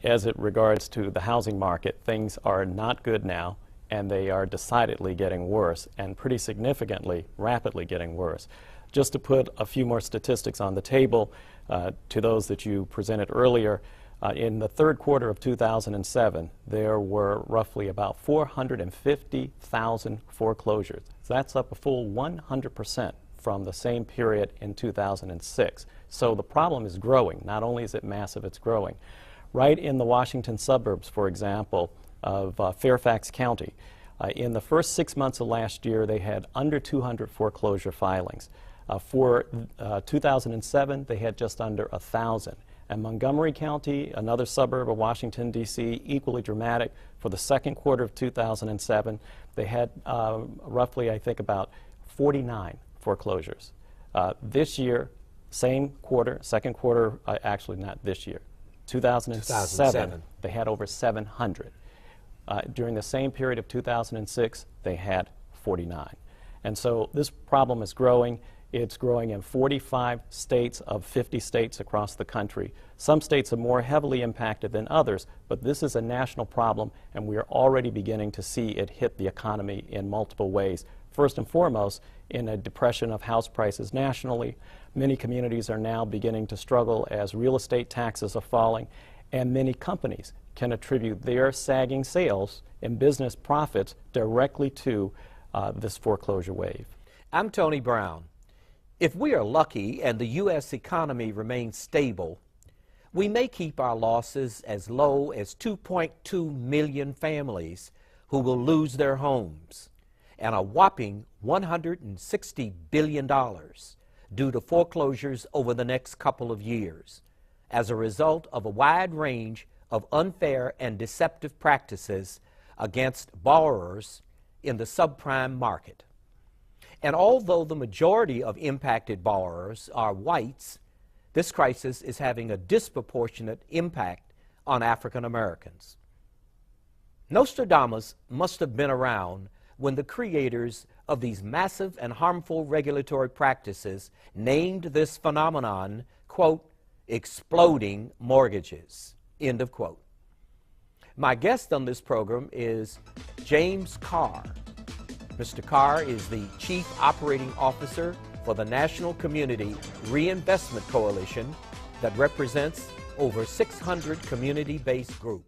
as it regards to the housing market, things are not good now, and they are decidedly getting worse, and pretty significantly, rapidly getting worse. Just to put a few more statistics on the table to those that you presented earlier, in the third quarter of 2007, there were roughly about 450,000 foreclosures. So that's up a full 100% from the same period in 2006. So the problem is growing. Not only is it massive, it's growing. Right in the Washington suburbs, for example, of Fairfax County, in the first 6 months of last year, they had under 200 foreclosure filings. For 2007, they had just under 1,000. And Montgomery County, another suburb of Washington, D.C., equally dramatic. For the second quarter of 2007, they had roughly, I think, about 49 foreclosures. This year, same quarter, second quarter, actually not this year, 2007, they had over 700. During the same period of 2006, they had 49. And so this problem is growing. It's growing in 45 states of 50 states across the country. Some states are more heavily impacted than others, but this is a national problem, and we are already beginning to see it hit the economy in multiple ways. First and foremost, in a depression of house prices nationally. Many communities are now beginning to struggle as real estate taxes are falling, and many companies can attribute their sagging sales and business profits directly to this foreclosure wave. I'm Tony Brown. If we are lucky and the U.S. economy remains stable, we may keep our losses as low as 2.2 million families who will lose their homes, and a whopping $160 billion due to foreclosures over the next couple of years as a result of a wide range of unfair and deceptive practices against borrowers in the subprime market. And although the majority of impacted borrowers are whites, this crisis is having a disproportionate impact on African Americans. Nostradamus must have been around when the creators of these massive and harmful regulatory practices named this phenomenon, quote, exploding mortgages, end of quote. My guest on this program is James Carr. Mr. Carr is the Chief Operating Officer for the National Community Reinvestment Coalition that represents over 600 community-based groups.